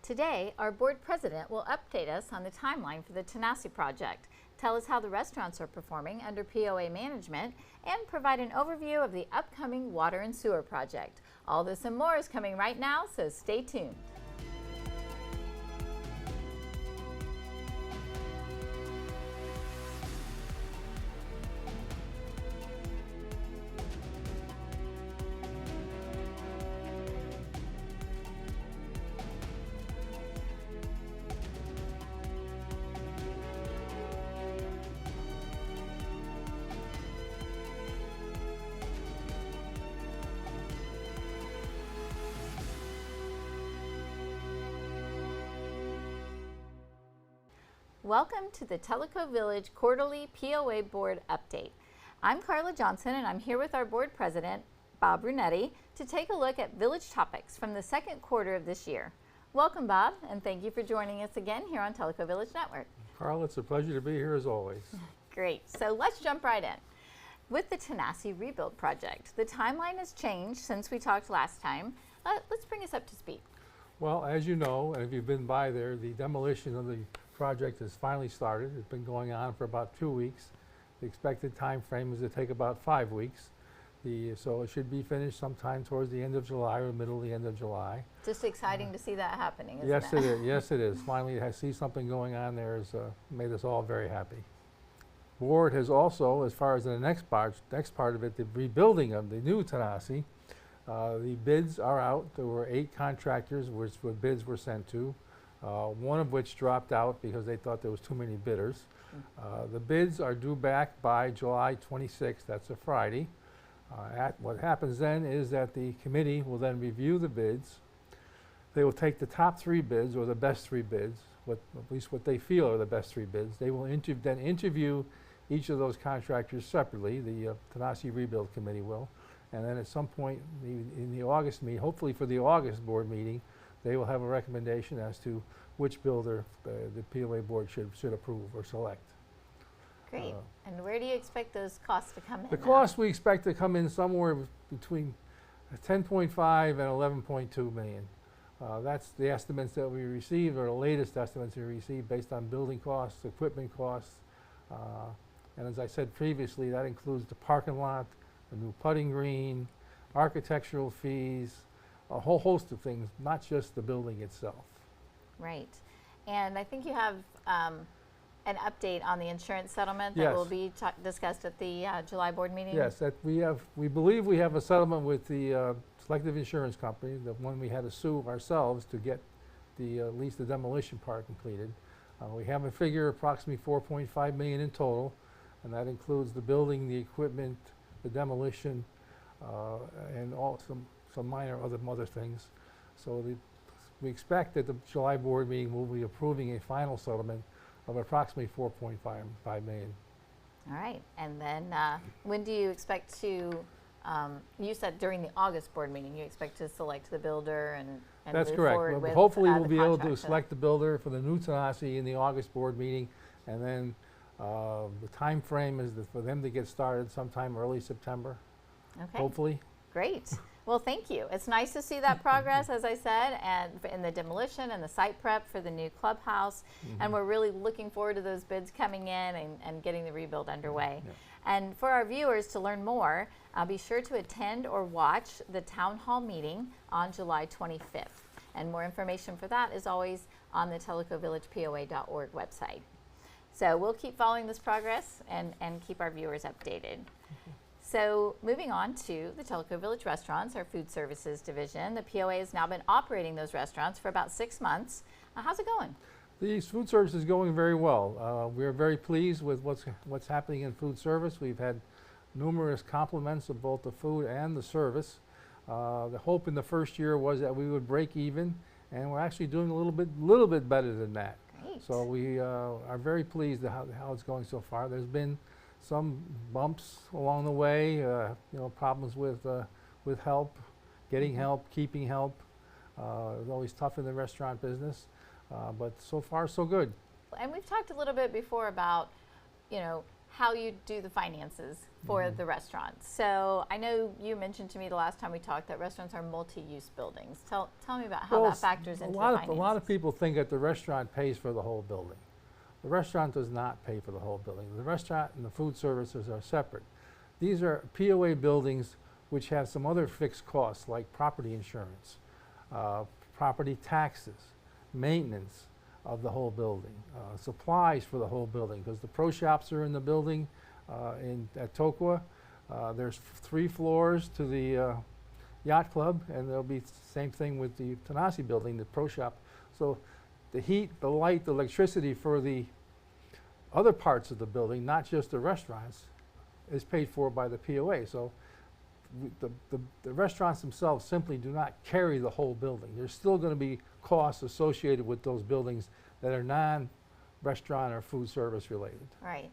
Today, our board president will update us on the timeline for the Tanasi project, tell us how the restaurants are performing under POA management, and provide an overview of the upcoming water and sewer project. All this and more is coming right now, so stay tuned. Welcome to the Tellico Village Quarterly POA Board Update. I'm Carla Johnson, and I'm here with our board president, Bob Brunetti, to take a look at village topics from the second quarter of this year. Welcome, Bob, and thank you for joining us again here on Tellico Village Network. Carla, it's a pleasure to be here as always. Great, so let's jump right in. With the Tanasi rebuild project, the timeline has changed since we talked last time. Let's bring us up to speed. Well, as you know, and if you've been by there, the demolition of the project has finally started. It's been going on for about 2 weeks. The expected time frame is to take about 5 weeks. So it should be finished sometime towards the end of July or middle of the end of July. Just exciting to see that happening, isn't yes, it? It is. Yes, it is. Finally, to see something going on there has made us all very happy. Board has also, as far as the next part of it, the rebuilding of the new Tanasi, the bids are out. There were 8 contractors which bids were sent to. One of which dropped out because they thought there was too many bidders. The bids are due back by July 26th, that's a Friday. What happens then is that the committee will then review the bids. They will take the top 3 bids, or the best 3 bids, at least what they feel are the best 3 bids. They will then interview each of those contractors separately, the Tanasi Rebuild Committee will. And then at some point in the August meeting, hopefully for the August board meeting, they will have a recommendation as to which builder the POA board should approve or select. Great. And where do you expect those costs to come in? The cost we expect to come in somewhere between 10.5 and 11.2 million. That's the estimates that we received, or the latest estimates we received based on building costs, equipment costs. And as I said previously, that includes the parking lot, the new putting green, architectural fees, a whole host of things, not just the building itself. Right. And I think you have an update on the insurance settlement that will be discussed at the July board meeting. Yes, we believe we have a settlement with the selective insurance company, the one we had to sue ourselves to get at least the demolition part completed. We have a figure approximately 4.5 million in total, and that includes the building, the equipment, the demolition, and some minor other things. So we expect that the July board meeting will be approving a final settlement of approximately 4.5 million. All right, and then when do you expect to, you said during the August board meeting, you expect to select the builder and That's move correct. forward with Hopefully we'll the be able to contract select the builder for the new Tanasi in the August board meeting, and then the time frame is for them to get started sometime early September, hopefully. Great. Well, thank you. It's nice to see that progress, as I said, and in the demolition and the site prep for the new clubhouse. And we're really looking forward to those bids coming in and getting the rebuild underway. And for our viewers to learn more, be sure to attend or watch the town hall meeting on July 25th. And more information for that is always on the tellicovillagepoa.org website. So we'll keep following this progress and keep our viewers updated. So moving on to the Tellico Village Restaurants, our food services division. The POA has now been operating those restaurants for about 6 months. How's it going? The food service is going very well. We're very pleased with what's happening in food service. We've had numerous compliments of both the food and the service. The hope in the first year was that we would break even, and we're actually doing a little bit better than that. Great. So we are very pleased at how it's going so far. There's been some bumps along the way, problems with help, getting help, keeping help. It's always tough in the restaurant business, but so far so good. And we've talked a little bit before about, how you do the finances for the restaurants. So I know you mentioned to me the last time we talked that restaurants are multi-use buildings. Tell me about how that factors into the finances. A lot of people think that the restaurant pays for the whole building. The restaurant does not pay for the whole building. The restaurant and the food services are separate. These are POA buildings which have some other fixed costs like property insurance, property taxes, maintenance of the whole building, supplies for the whole building, because the pro shops are in the building at Tokwa. There's 3 floors to the yacht club, and there'll be the same thing with the Tanasi building, the pro shop. So the heat, the light, the electricity for the other parts of the building, not just the restaurants, is paid for by the POA. So the restaurants themselves simply do not carry the whole building. There's still going to be costs associated with those buildings that are non-restaurant or food service related. Right.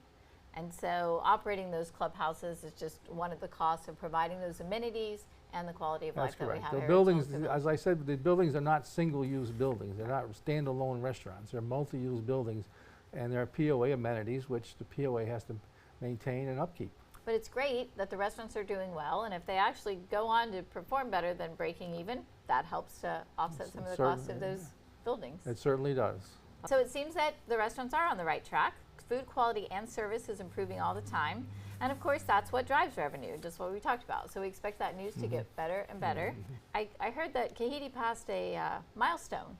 And so operating those clubhouses is just one of the costs of providing those amenities and the quality of life that we have. The buildings, as I said, the buildings are not single-use buildings. They're not standalone restaurants. They're multi-use buildings, and there are POA amenities which the POA has to maintain and upkeep. But it's great that the restaurants are doing well, and if they actually go on to perform better than breaking even, that helps to offset some of the costs of those buildings. It certainly does. So it seems that the restaurants are on the right track. Food quality and service is improving all the time. And of course, that's what drives revenue, just what we talked about. So we expect that news to get better and better. I heard that Kahidi passed a milestone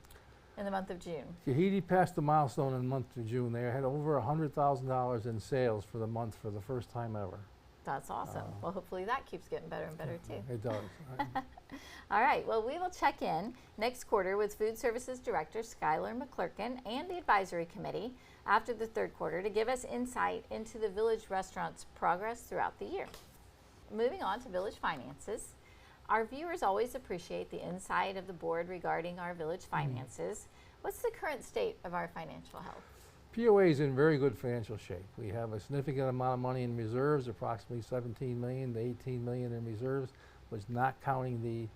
in the month of June. Kahidi passed the milestone in the month of June. They had over $100,000 in sales for the month for the first time ever. That's awesome. Well, hopefully that keeps getting better and better too. It does. All right. Well, we will check in next quarter with Food Services Director Skylar McClurkin and the Advisory Committee after the third quarter to give us insight into the Village Restaurant's progress throughout the year. Moving on to Village Finances. Our viewers always appreciate the insight of the board regarding our Village finances. What's the current state of our financial health? POA is in very good financial shape. We have a significant amount of money in reserves, approximately $17 million to $18 million in reserves, which is not counting the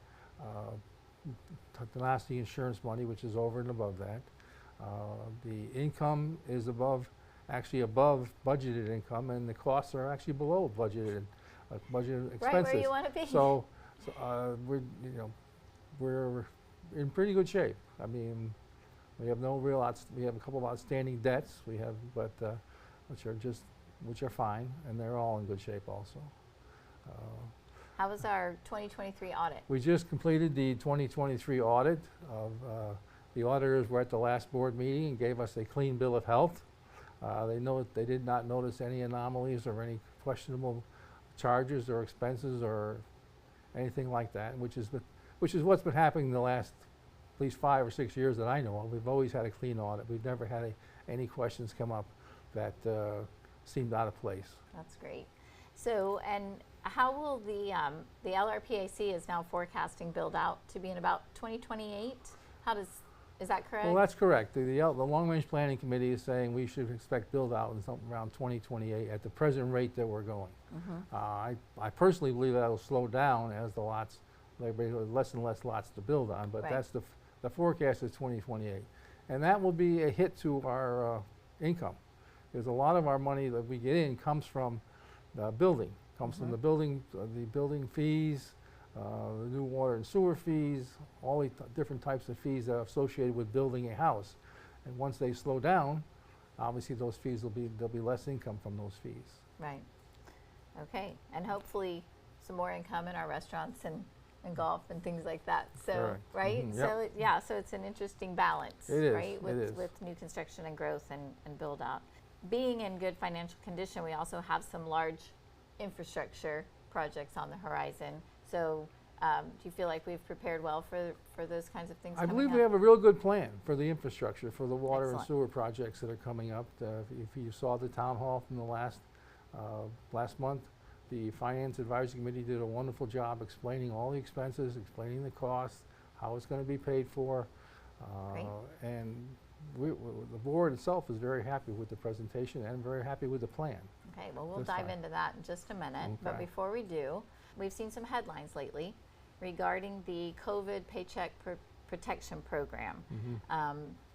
Tanasi insurance money, which is over and above that. The income is actually above budgeted income, and the costs are actually below budgeted expenses. Right where you want to be. So we're in pretty good shape. I mean, we have we have a couple of outstanding debts. We have, which are fine, and they're all in good shape also. How was our 2023 audit? We just completed the 2023 audit. The auditors were at the last board meeting and gave us a clean bill of health. They did not notice any anomalies or any questionable charges or expenses or anything like that, which is what's been happening in the last at least 5 or 6 years that I know of. We've always had a clean audit. We've never had any questions come up that seemed out of place. That's great. So, and how will the LRPAC is now forecasting build out to be in about 2028? Is that correct? Well, that's correct. The Long Range Planning Committee is saying we should expect build out in something around 2028 at the present rate that we're going. I personally believe that will slow down as the lots, less and less lots to build on, but that's the forecast is 2028. And that will be a hit to our income, because a lot of our money that we get in comes from the building, from the building fees, the new water and sewer fees, all the different types of fees that are associated with building a house. And once they slow down, obviously those fees there'll be less income from those fees. Right. Okay. And hopefully some more income in our restaurants and golf and things like that. So, right? So, so it's an interesting balance, right? With new construction and growth and build out. Being in good financial condition, we also have some large infrastructure projects on the horizon. So do you feel like we've prepared well for those kinds of things? I believe we have a real good plan for the infrastructure, for the water and sewer projects that are coming up. If you saw the town hall from the last month, the Finance Advisory Committee did a wonderful job explaining all the expenses, explaining the costs, how it's going to be paid for. And the board itself is very happy with the presentation and very happy with the plan. Okay, well, we'll dive into that in just a minute. But before we do, we've seen some headlines lately regarding the COVID Paycheck Protection Program.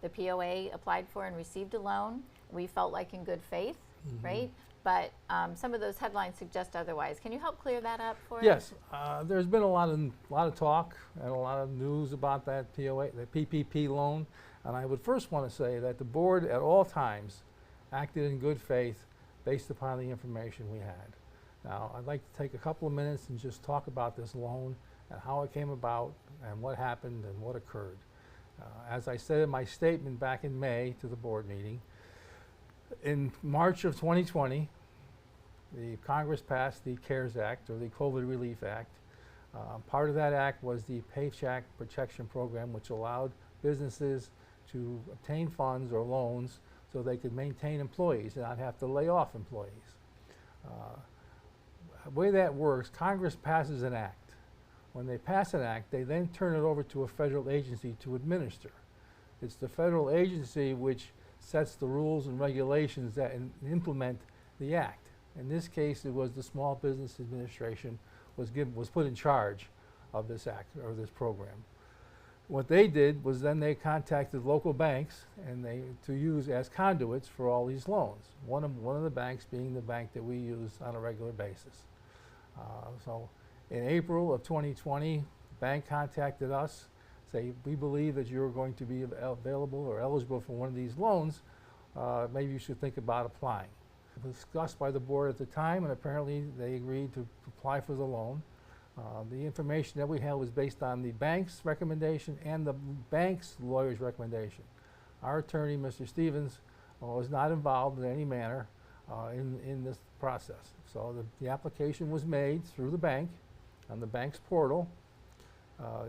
The POA applied for and received a loan. We felt like in good faith right? But some of those headlines suggest otherwise. Can you help clear that up for us? Yes, there's been a lot of talk and a lot of news about that POA, the PPP loan, and I would first want to say that the board at all times acted in good faith based upon the information we had. Now, I'd like to take a couple of minutes and just talk about this loan and how it came about and what happened and what occurred. As I said in my statement back in May to the board meeting, in March of 2020, the Congress passed the CARES Act, or the COVID Relief Act. Part of that act was the Paycheck Protection Program, which allowed businesses to obtain funds or loans so they could maintain employees and not have to lay off employees. The way that works, Congress passes an act. When they pass an act, they then turn it over to a federal agency to administer. It's the federal agency which sets the rules and regulations that implement the act. In this case, it was the Small Business Administration was put in charge of this act or this program. What they did was then they contacted local banks and to use as conduits for all these loans. One of the banks being the bank that we use on a regular basis. So in April of 2020, the bank contacted us, say, we believe that you're going to be available or eligible for one of these loans. Maybe you should think about applying. It was discussed by the board at the time, and apparently they agreed to apply for the loan. The information that we had was based on the bank's recommendation and the bank's lawyer's recommendation. Our attorney, Mr. Stevens, was not involved in any manner in this process. So the application was made through the bank on the bank's portal.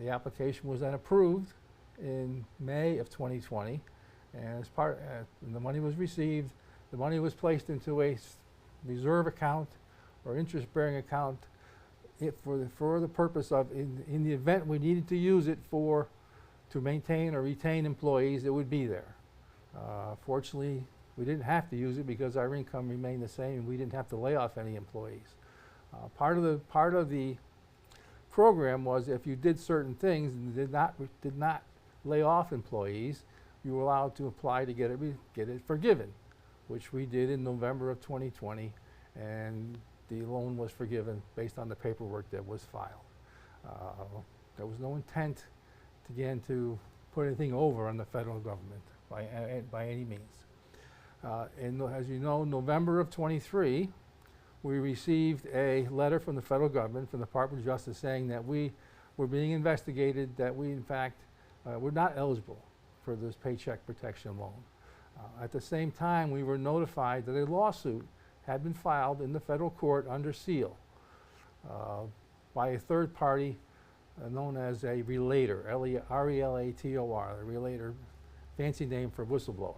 The application was then approved in May of 2020, and as the money was received. The money was placed into a reserve account or interest-bearing account for the purpose of, in the event we needed to use it to maintain or retain employees, it would be there. Fortunately, we didn't have to use it because our income remained the same and we didn't have to lay off any employees. Part of the program was if you did certain things and did not lay off employees, you were allowed to apply to get it forgiven, which we did in November of 2020, and the loan was forgiven based on the paperwork that was filed. There was no intent, again, to put anything over on the federal government by any means. As you know, November of 23, we received a letter from the federal government, from the Department of Justice, saying that we were being investigated, that we, in fact, were not eligible for this Paycheck Protection Loan. At the same time, we were notified that a lawsuit had been filed in the federal court under seal by a third party known as a relator, R-E-L-A-T-O-R, a relator, fancy name for whistleblower.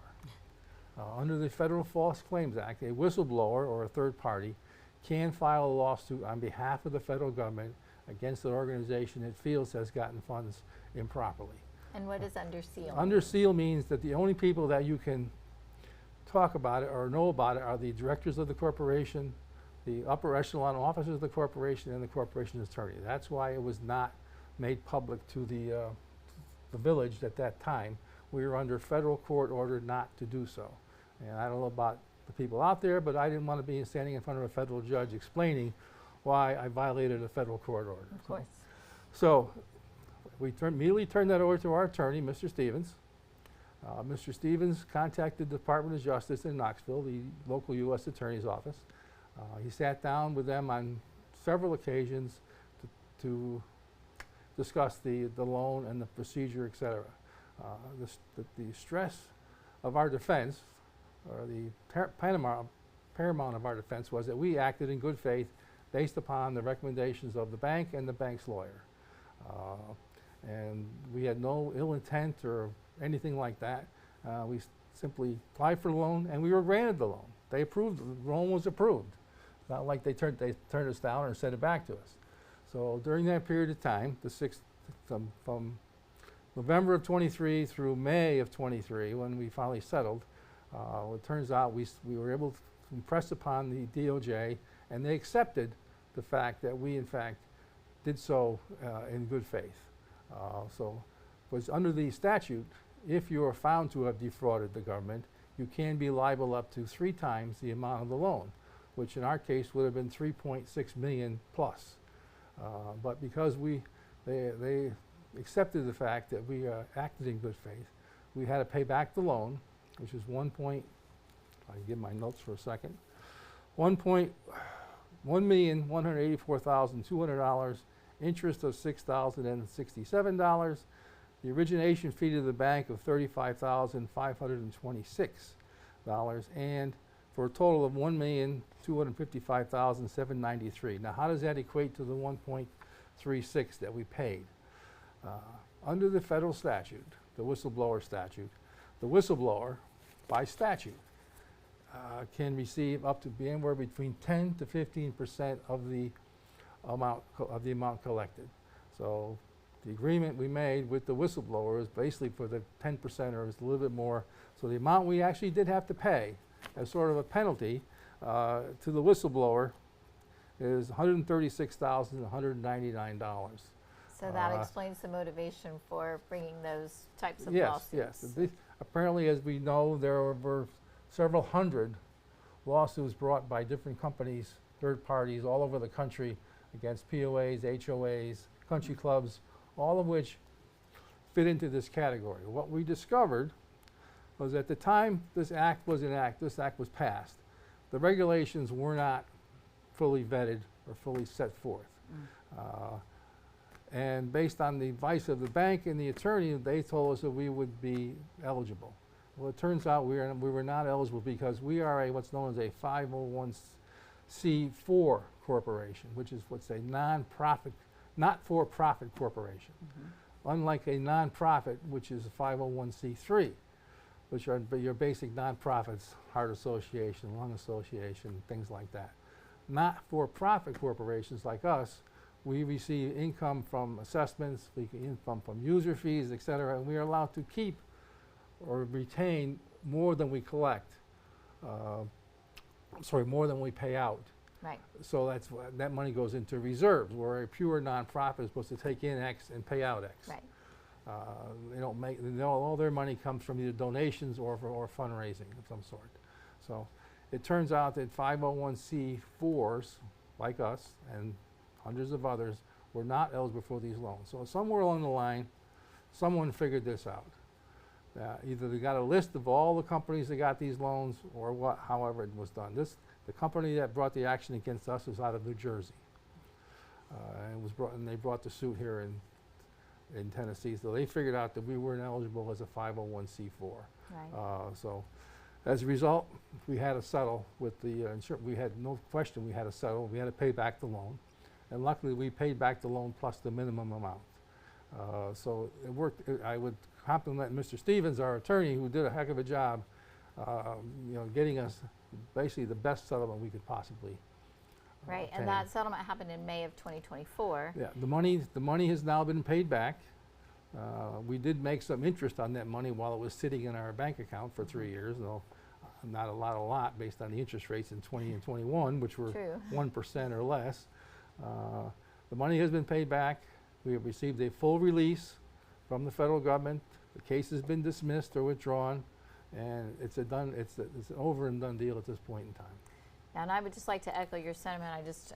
Under the Federal False Claims Act, a whistleblower or a third party can file a lawsuit on behalf of the federal government against an organization it feels has gotten funds improperly. And what does under seal? Under seal means that the only people that you can talk about it or know about it are the directors of the corporation, the upper echelon officers of the corporation, and the corporation's attorney. That's why it was not made public to the village at that time. We were under federal court order not to do so. And I don't know about the people out there, but I didn't want to be standing in front of a federal judge explaining why I violated a federal court order. Of course. So we immediately turned that over to our attorney, Mr. Stevens. Mr. Stevens contacted the Department of Justice in Knoxville, the local U.S. Attorney's Office. He sat down with them on several occasions to discuss the loan and the procedure, et cetera. The stress of our defense, or the paramount of our defense, was that we acted in good faith based upon the recommendations of the bank and the bank's lawyer. And we had no ill intent or anything like that. We simply applied for the loan and we were granted the loan. They approved, the loan was approved. It's not like they turned us down or sent it back to us. So during that period of time, from November of 23 through May of 23, when we finally settled, it turns out we were able to impress upon the DOJ, and they accepted the fact that we, in fact, did so in good faith. So, was under the statute, if you are found to have defrauded the government, you can be liable up to 3 times the amount of the loan, which in our case would have been 3.6 million plus. But because they accepted the fact that we acted in good faith, we had to pay back the loan, which is I can get my notes for a second, $1,184,200, interest of $6,067, the origination fee to the bank of $35,526, and for a total of $1,255,793. Now, how does that equate to the 1.36 that we paid? Under the federal statute, the whistleblower statute, the whistleblower, by statute, can receive up to anywhere between 10 to 15% of the amount collected. So the agreement we made with the whistleblower is basically for the 10% or is a little bit more. So the amount we actually did have to pay as sort of a penalty to the whistleblower is $136,199. So that explains the motivation for bringing those types of yes, lawsuits. Yes. Apparently, as we know, there were several hundred lawsuits brought by different companies, third parties all over the country against POAs, HOAs, country clubs, all of which fit into this category. What we discovered was at the time this act was passed, the regulations were not fully vetted or fully set forth. And based on the advice of the bank and the attorney, they told us that we would be eligible. Well, it turns out we were not eligible because we are what's known as a 501c4 corporation, which is what's a non-profit, not-for-profit corporation. Unlike a non-profit, which is a 501c3, which are your basic non-profits, heart association, lung association, things like that. Not-for-profit corporations like us, we receive income from assessments, we get income from user fees, et cetera, and we are allowed to keep or retain more than we collect. More than we pay out. Right. So that money goes into reserves, where a pure nonprofit is supposed to take in X and pay out X. Right. All their money comes from either donations or fundraising of some sort. So it turns out that 501c4s like us and hundreds of others were not eligible for these loans. So somewhere along the line, someone figured this out. Either they got a list of all the companies that got these loans or however it was done. The company that brought the action against us was out of New Jersey. And they brought the suit here in Tennessee. So they figured out that we weren't eligible as a 501c4. Right. So as a result, we had to settle with the insurance. We had no question we had to settle. We had to pay back the loan. And luckily, we paid back the loan plus the minimum amount. So it worked. I would compliment Mr. Stevens, our attorney, who did a heck of a job, getting us basically the best settlement we could possibly Right, obtain. and that settlement happened in May of 2024. Yeah, the money has now been paid back. We did make some interest on that money while it was sitting in our bank account for 3 years, though not a lot based on the interest rates in 20 and 21, which were 1% or less. The money has been paid back. We have received a full release from the federal government. The case has been dismissed or withdrawn, and it's an over and done deal at this point in time. And I would just like to echo your sentiment. I just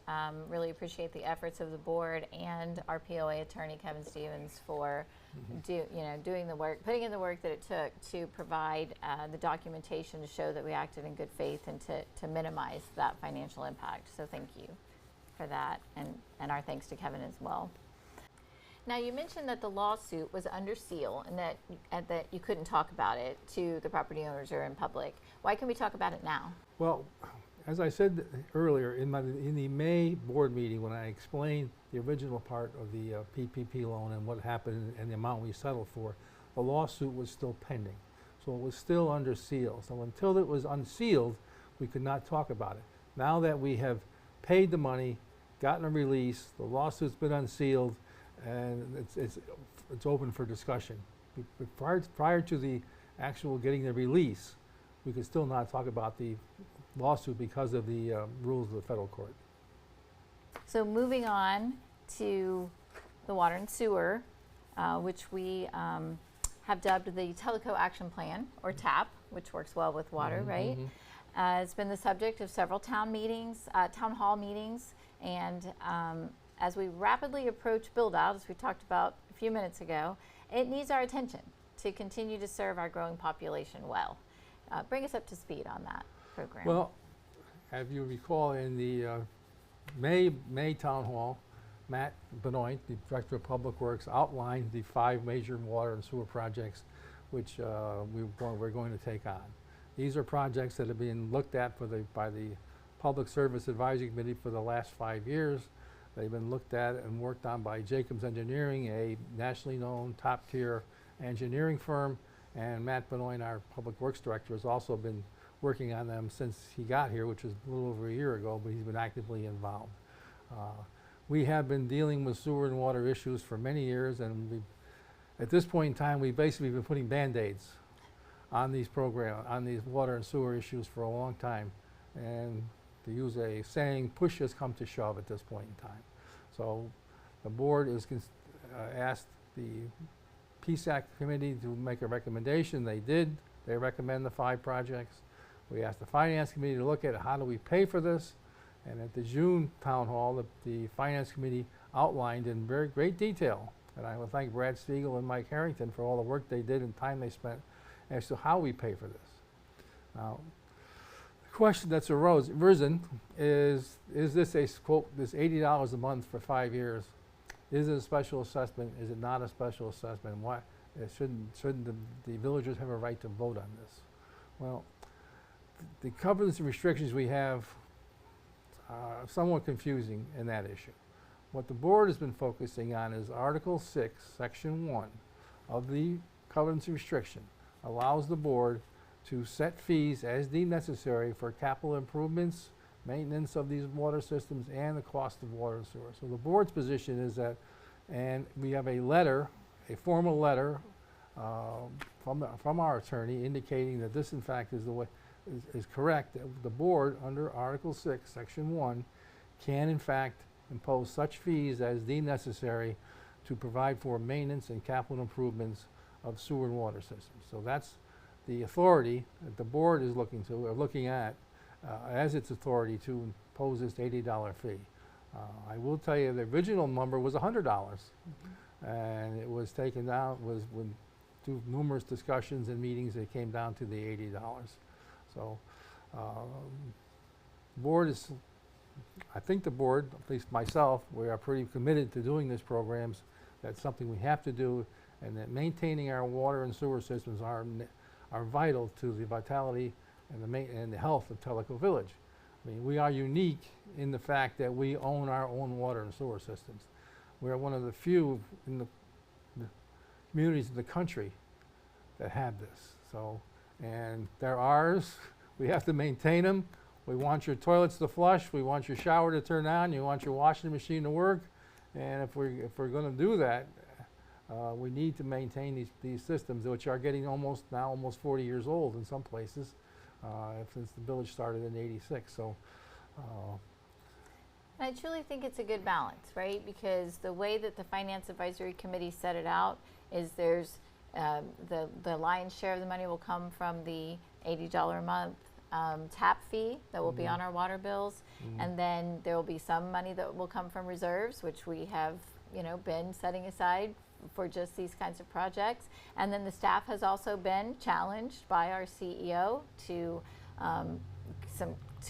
really appreciate the efforts of the board and our POA attorney, Kevin Stevens, for doing the work, putting in the work that it took to provide the documentation to show that we acted in good faith and to minimize that financial impact. So thank you for that, and our thanks to Kevin as well. Now, you mentioned that the lawsuit was under seal and that you couldn't talk about it to the property owners or in public. Why can we talk about it now? Well, as I said earlier, in the May board meeting, when I explained the original part of the PPP loan and what happened and the amount we settled for, the lawsuit was still pending. So it was still under seal. So until it was unsealed, we could not talk about it. Now that we have paid the money, gotten a release, the lawsuit's been unsealed, and it's open for discussion. Prior to the actual getting the release, we could still not talk about the lawsuit because of the rules of the federal court. So moving on to the water and sewer, which we have dubbed the Tellico Action Plan, or TAP, which works well with water, right? It's been the subject of several town hall meetings, and as we rapidly approach build-out, as we talked about a few minutes ago, it needs our attention to continue to serve our growing population well. Bring us up to speed on that program. Well, as you recall, in the May Town Hall, Matt Benoit, the Director of Public Works, outlined the 5 major water and sewer projects which we're going to take on. These are projects that have been looked at by the Public Service Advisory Committee for the last 5 years. They've been looked at and worked on by Jacobs Engineering, a nationally known top-tier engineering firm, and Matt Benoit, our Public Works Director, has also been working on them since he got here, which was a little over a year ago, but he's been actively involved. We have been dealing with sewer and water issues for many years, and at this point in time, we've basically been putting Band-Aids on these water and sewer issues for a long time. And to use a saying, push has come to shove at this point in time. So the board is asked the PSAC committee to make a recommendation. They did. They recommend the 5 projects. We asked the finance committee to look at how do we pay for this. And at the June town hall, the finance committee outlined in very great detail, and I will thank Brad Spiegel and Mike Harrington for all the work they did and time they spent as to how we pay for this. Now, the question that's arisen is this a quote, this $80 a month for 5 years? Is it a special assessment? Is it not a special assessment? Why shouldn't the villagers have a right to vote on this? Well, the covenants and restrictions we have are somewhat confusing in that issue. What the board has been focusing on is Article 6, Section 1 of the covenants and restriction allows the board to set fees as deemed necessary for capital improvements, maintenance of these water systems, and the cost of water and sewer. So the board's position is that, and we have a letter, a formal letter from our attorney indicating that this in fact is the way, is correct, that the board under Article 6, Section 1 can in fact impose such fees as deemed necessary to provide for maintenance and capital improvements of sewer and water systems. So that's the authority that the board is looking at as its authority to impose this $80 fee. I will tell you the original number was $100, and it was taken down, through numerous discussions and meetings, it came down to the $80. So board is, I think the board, at least myself, we are pretty committed to doing these programs. That's something we have to do, and that maintaining our water and sewer systems are vital to the vitality and the health of Tellico Village. I mean, we are unique in the fact that we own our own water and sewer systems. We are one of the few in the communities in the country that have this. So, and they're ours. We have to maintain them. We want your toilets to flush. We want your shower to turn on. You want your washing machine to work. And if we're going to do that, we need to maintain these systems, which are getting almost 40 years old in some places, since the village started in '86. So. I truly think it's a good balance, right? Because the way that the Finance Advisory Committee set it out is there's the lion's share of the money will come from the $80 a month tap fee that will be on our water bills, and then there will be some money that will come from reserves, which we have, been setting aside for just these kinds of projects. And then the staff has also been challenged by our CEO to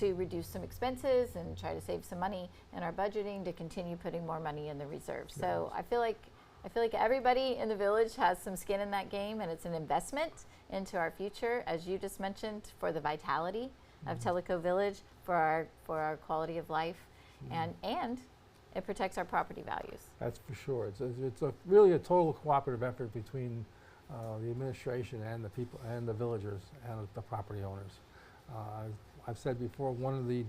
reduce some expenses and try to save some money in our budgeting to continue putting more money in the reserve. So I feel like everybody in the village has some skin in that game, and it's an investment into our future, as you just mentioned, for the vitality of Tellico Village, for our quality of life, and it protects our property values. That's for sure. It's really a total cooperative effort between the administration and the people and the villagers and the property owners. I've said before, one of the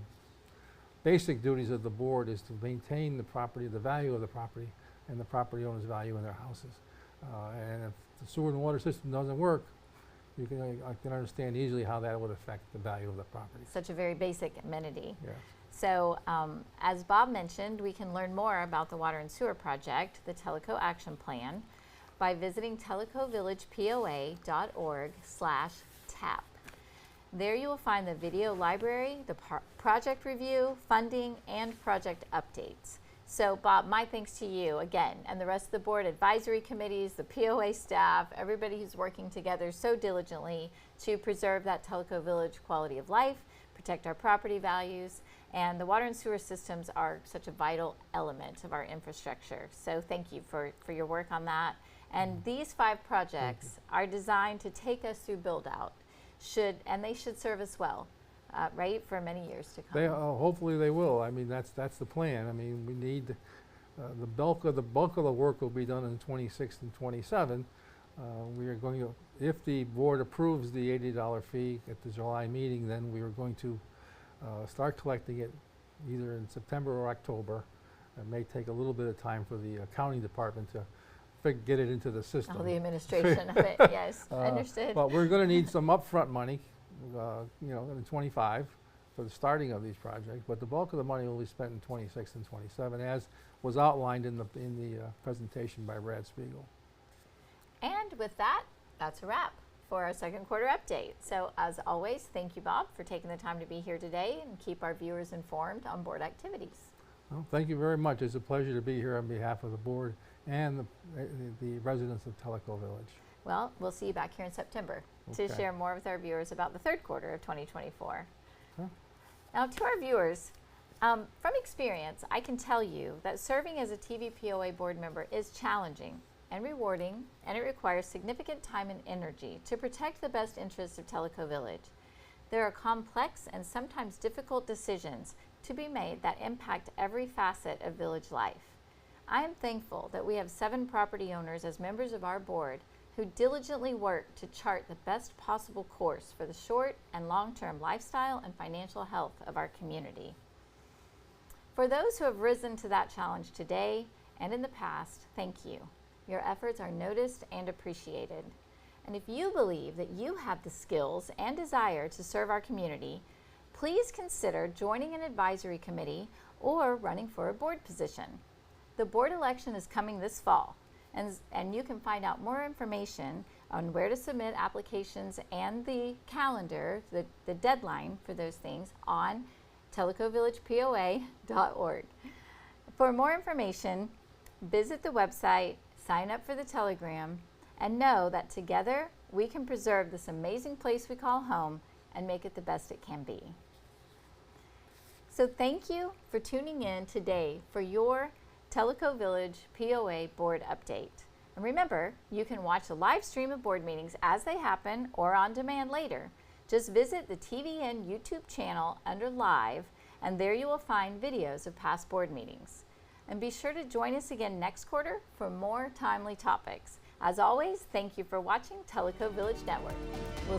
basic duties of the board is to maintain the property, the value of the property, and the property owner's value in their houses. And if the sewer and water system doesn't work, I can understand easily how that would affect the value of the property. Such a very basic amenity. Yeah. So as Bob mentioned, we can learn more about the Water and Sewer Project, the Tellico Action Plan, by visiting tellicovillagepoa.org/tap. There you will find the video library, the project review, funding, and project updates. So Bob, my thanks to you again, and the rest of the board advisory committees, the POA staff, everybody who's working together so diligently to preserve that Tellico Village quality of life, protect our property values, and the water and sewer systems are such a vital element of our infrastructure. So thank you for your work on that. And these 5 projects are designed to take us through build out, and they should serve us well. Right, for many years to come. Hopefully they will. I mean, that's the plan. I mean, we need the bulk of the work will be done in 26 and 27. We are going to, if the board approves the $80 fee at the July meeting, then we are going to start collecting it either in September or October. It may take a little bit of time for the accounting department to get it into the system. Oh, the administration of it, yes, understood. But we're going to need some upfront money. In 25 for the starting of these projects, but the bulk of the money will be spent in 26 and 27, as was outlined in the presentation by Brad Spiegel. And with that, that's a wrap for our second quarter update. So as always, thank you, Bob, for taking the time to be here today and keep our viewers informed on board activities. Well, thank you very much. It's a pleasure to be here on behalf of the board and the residents of Tellico Village. Well, we'll see you back here in September to share more with our viewers about the third quarter of 2024. Now, to our viewers, from experience, I can tell you that serving as a TV POA board member is challenging and rewarding, and it requires significant time and energy to protect the best interests of Tellico Village. There are complex and sometimes difficult decisions to be made that impact every facet of village life. I am thankful that we have 7 property owners as members of our board who diligently work to chart the best possible course for the short and long-term lifestyle and financial health of our community. For those who have risen to that challenge today and in the past, thank you. Your efforts are noticed and appreciated. And if you believe that you have the skills and desire to serve our community, please consider joining an advisory committee or running for a board position. The board election is coming this fall, and you can find out more information on where to submit applications and the calendar, the deadline for those things, on tellicovillagepoa.org. For more information, visit the website, sign up for the telegram, and know that together we can preserve this amazing place we call home and make it the best it can be. So thank you for tuning in today for your Tellico Village POA Board Update. And remember, you can watch a live stream of board meetings as they happen or on demand later. Just visit the TVN YouTube channel under Live, and there you will find videos of past board meetings. And be sure to join us again next quarter for more timely topics. As always, thank you for watching Tellico Village Network. We'll